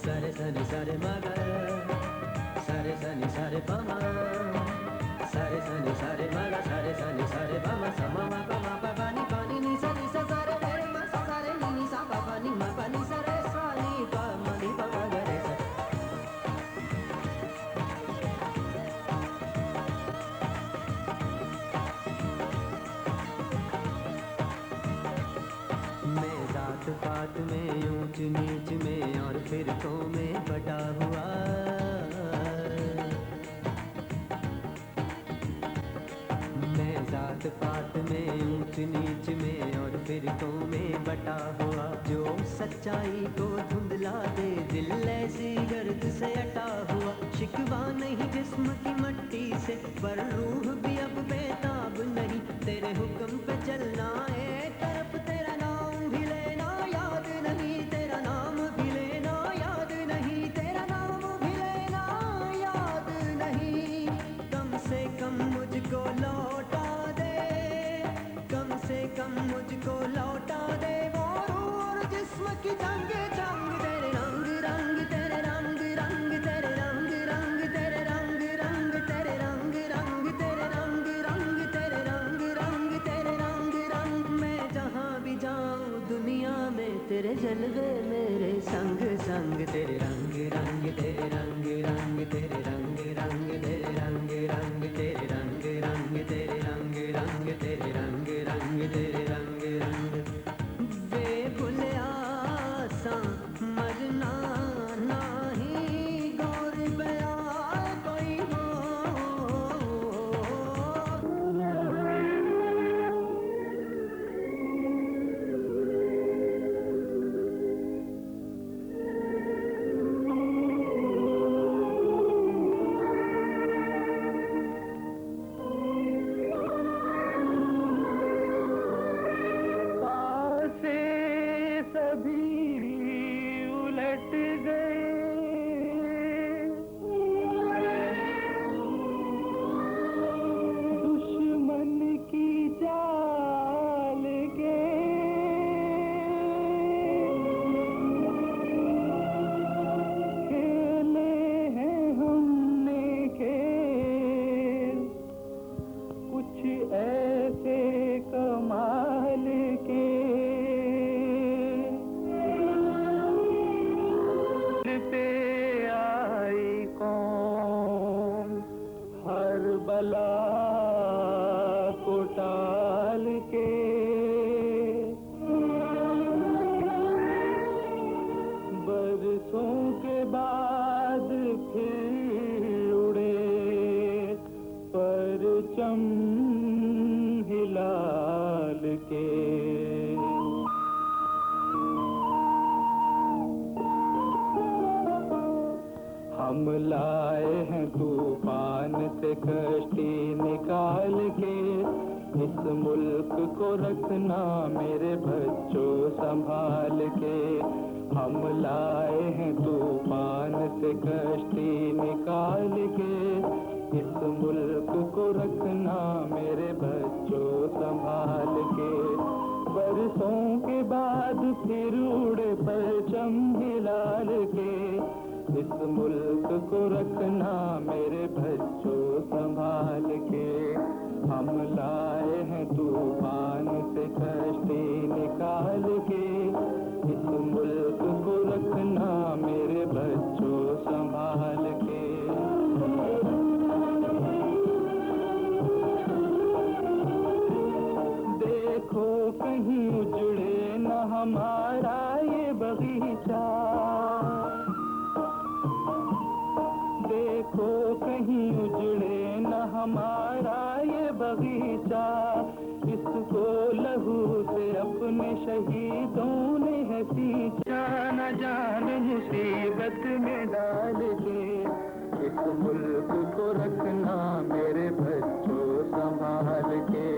सारे सनी सारे मगा सारे सनी सारे पमा सारे सनी सारे मगा सारे सनी सारे पमा समा मा पा मा पा पा नी सा सारे रे रे मा सा सारे नी सा पा पा नी मा पा नी सा रे सा नी पा मा नी पा मा गा रे सा। मैं जात पात में ऊंच नीच में और फिरकों में बटा हुआ मैं जात पात में ऊंच नीच में और फिरकों में बटा हुआ जो सच्चाई को धुंधला दे दिल ऐसी गर्द से अटा हुआ शिकवा नहीं जिस्म की मट्टी से पर रूह भी अब बेताब नहीं तेरे हुक्म पे चलना एक तरफ तेरा नाम भी लेना याद नहीं तेरा नाम भी लेना याद नहीं तेरा नाम भी लेना याद नहीं कम से कम मुझको लौटा दे कम से कम मुझको लौटा दे वो रूह और जिस्म की जंग जंग तेरे रंग रंग तेरे रंग रंग तेरे रंग रंग तेरे रंग रंग तेरे रंग रंग तेरे रंग रंग तेरे रंग रंग तेरे रंग रंग मैं जहाँ भी जाऊँ दुनिया में तेरे जलवे मेरे संग संग तेरे रंग रंग तेरे रंग रंग तेरे रंग रंग तेरे रंग रंग तेरे रंग रंग तेरे रंग रंग तेरे रंग रंग तेरे रंग रंग बेभुलिया सा मरना नाही गौर बया कोई हो हम लाए हैं तूफान से कश्ती निकाल के इस मुल्क को रखना मेरे बच्चों संभाल के हम लाए हैं तूफान से कश्ती निकाल के इस मुल्क को रखना मेरे बच्चों संभाल के बरसों के बाद फिर उड़े परचम हिलाल के इस मुल्क को रखना मेरे बच्चों संभाल के हम लाए हैं तूफान से कश्ती निकाल के इस मुल्क को रखना मेरे बच्चों संभाल के देखो कहीं उजड़े न हमारा ये बगीचा देखो कहीं उजड़े न हमारा ये बगीचा इसको लहू से अपने शहीदों ने है सींचा न जान मुसीबत में डाल के इस मुल्क को रखना मेरे बच्चों संभाल के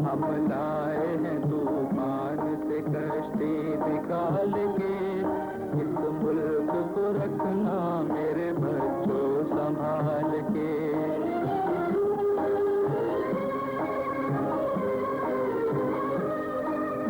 हम लाए हैं तूफान से कश्ती निकाल के इस मुल्क को रखना मेरे बच्चों संभाल के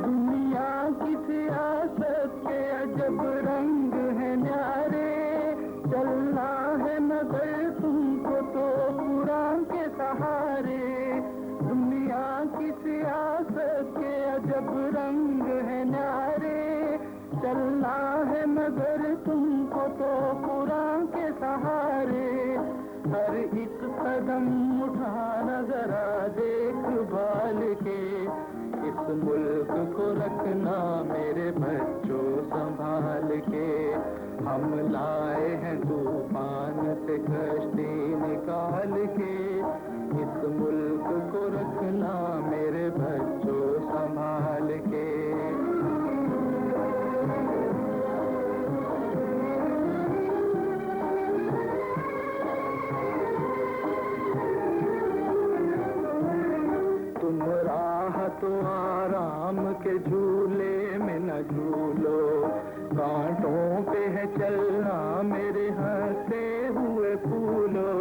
दुनिया की सियासत के अजब रंग है न्यारे हम लाए हैं तूफान से कश्ती निकाल के, इस मुल्क को रखना मेरे बच्चों संभाल के। तुम राह तो आराम के झूले में न झूलो, कांटों पे है चलना मेरे हंसते हुए फूलो।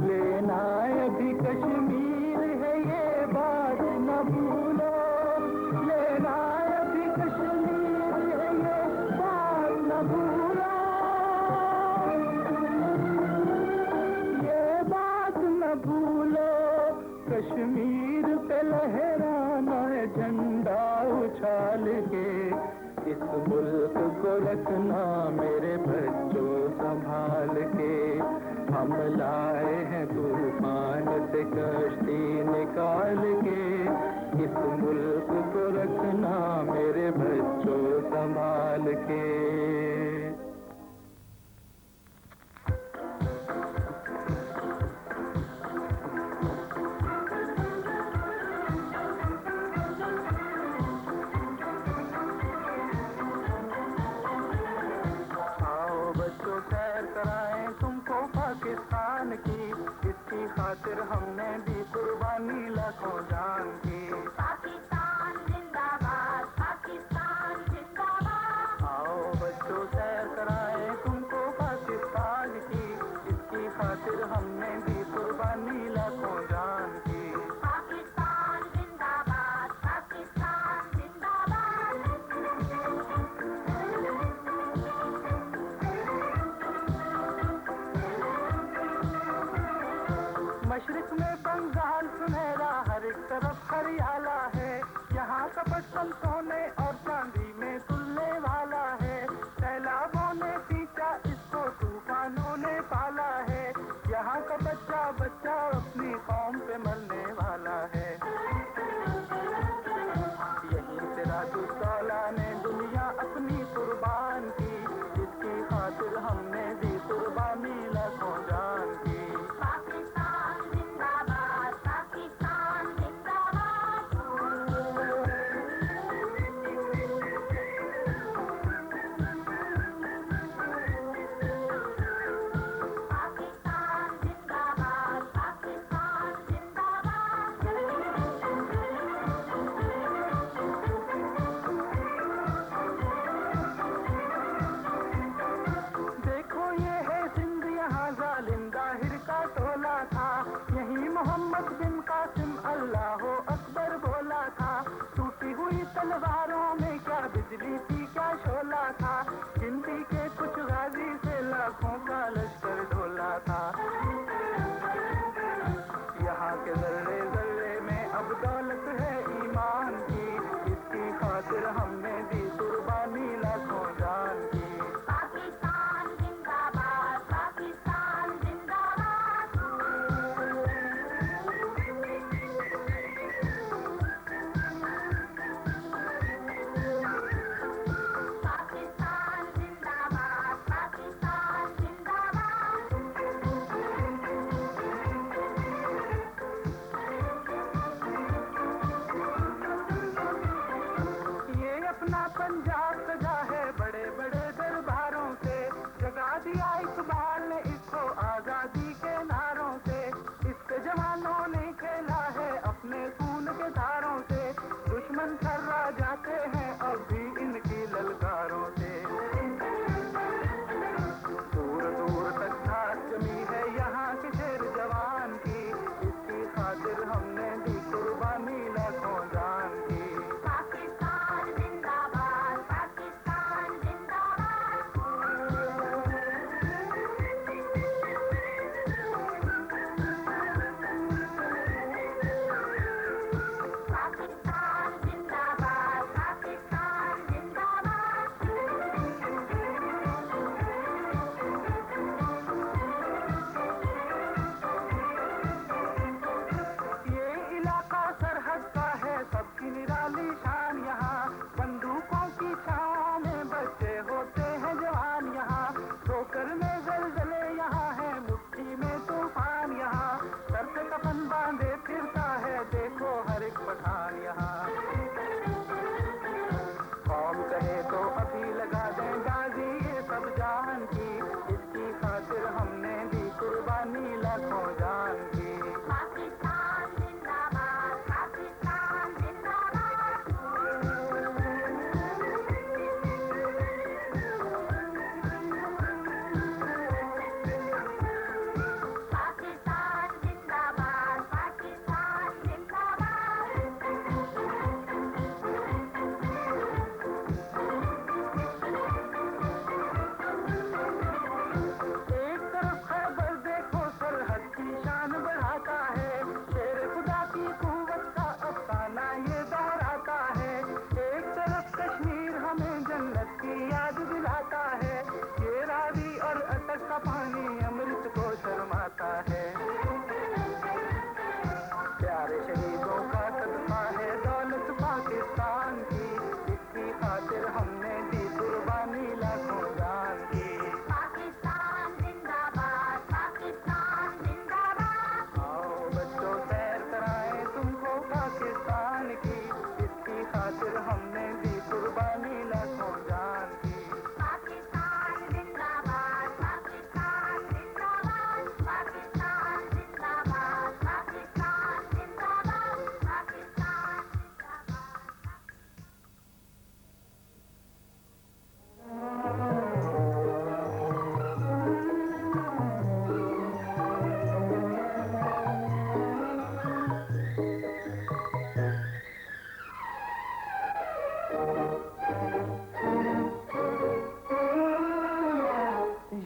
लेना अभी कश्मीर है ये बात न भूलो, लेना अभी कश्मीर है ये बात न भूलो, ये बात न भूलो। कश्मीर पे लहराना है झंडा उछाल के, इस मुल्क को रखना मेरे बच्चों संभाल के। हम लाए हैं तूफान से कश्ती निकाल के, इस मुल्क को रखना मेरे बच्चों संभाल के। पाकिस्तान की, इसकी खातिर हमने दी कुर्बानी लाखों जान की। पाकिस्तान जिंदाबाद, पाकिस्तान जिंदाबाद। आओ बच्चों सैर कराएं तुमको पाकिस्तान की, इसकी खातिर हमने दी कुर्बानी लाखों जान की। पाकिस्तान जिंदाबाद, पाकिस्तान जिंदाबाद। मशरिक में बंगाल सुनहरा, हर एक तरफ हरियाला है, यहाँ का बचपन सोने और चांदी में तुलने वाला है। सैलाबों ने पीछा इसको, तूफानों ने पाला है, यहाँ का बच्चा बच्चा अपनी कौम पे मरने वाला है। यही से राजुद्दौला ने दुनिया अपनी कुर्बान की, जिसकी खातिर हमने दी कुर्बानी लाखों जान की। पाकिस्तान जिंदाबाद, पाकिस्तान जिंदाबाद। पाकिस्तान जिंदाबाद, पाकिस्तान जिंदाबाद। देखो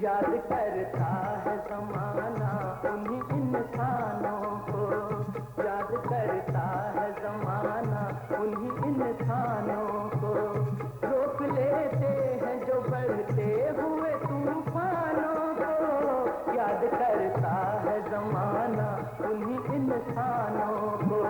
याद करता है जमाना उन्हीं इंसानों को, याद करता है जमाना उन्हीं इंसानों को। रोक लेते हैं जो बढ़ते हुए तूफानों को, याद करता है जमाना उन्हीं इंसानों को।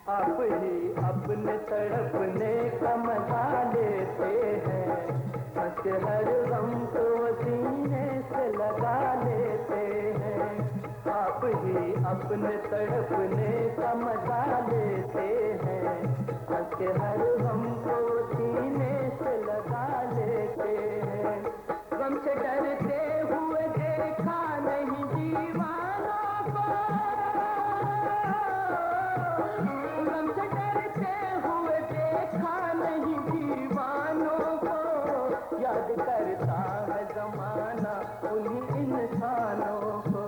आप ही अपने तड़पने का मजा लेते हैं, हंस हर गम को सीने से लगा लेते हैं। आप ही अपने तड़पने का मजा लेते हैं, हंस हर गम को सीने से लगा लेते हैं। गम से डरते हुए देखा नहीं दीवानों को, गम से डरते हुए देखा नहीं दीवानों को। याद करता है जमाना उन्हीं इंसानों को।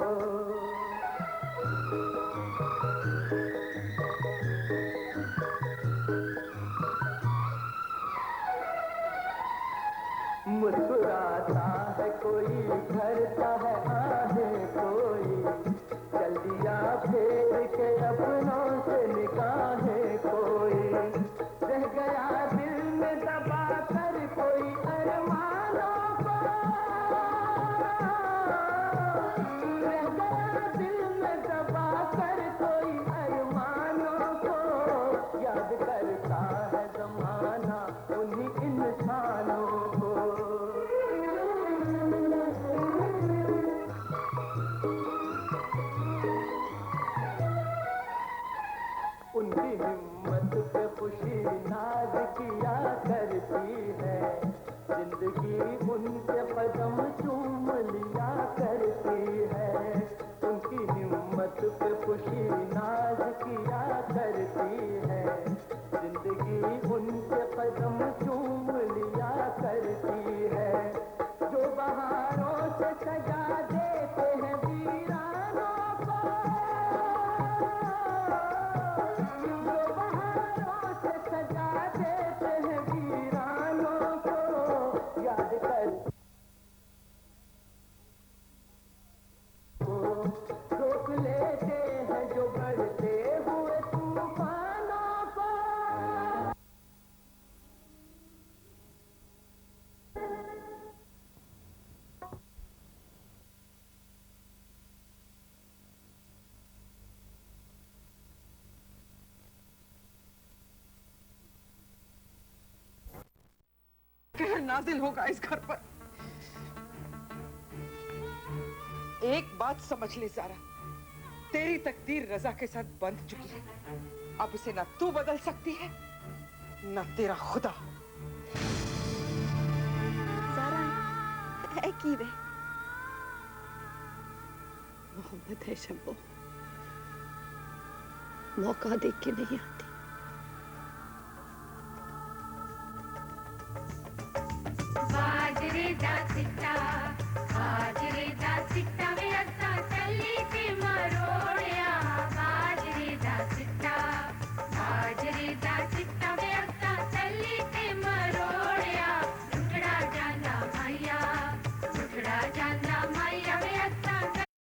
मुस्कुराता है कोई, भरता है आहें कोई, चल दिया फेर के अपनों से निगाहें कोई। रह गया दिल में दबा कर कोई अरमानों को, रह गया दिल में दबा कर कोई अरमानों को। याद करता है जमाना उन्हीं इंसानों को। उनकी हिम्मत पे खुशी नाज किया करती है, जिंदगी उनके कदम चूम लिया करती है। उनकी हिम्मत पे खुशी नाज किया करती है, जिंदगी उनके कदम चूम लिया करती है। जो बहारों से सजा देते हैं वीरानों को, जो बहारों से सजा देते हैं वीरानों को। याद कर रोक लेते हैं जो बढ़ते हुए तूफानों को। कहर नाजिल होगा इस घर पर। एक बात समझ ले ज़ारा, तेरी तकदीर रजा के साथ बंध चुकी है। अब इसे ना तू बदल सकती है ना तेरा खुदा। ज़ारा है की वे मोहम्मद है शंभो, मौका देख के नहीं आती।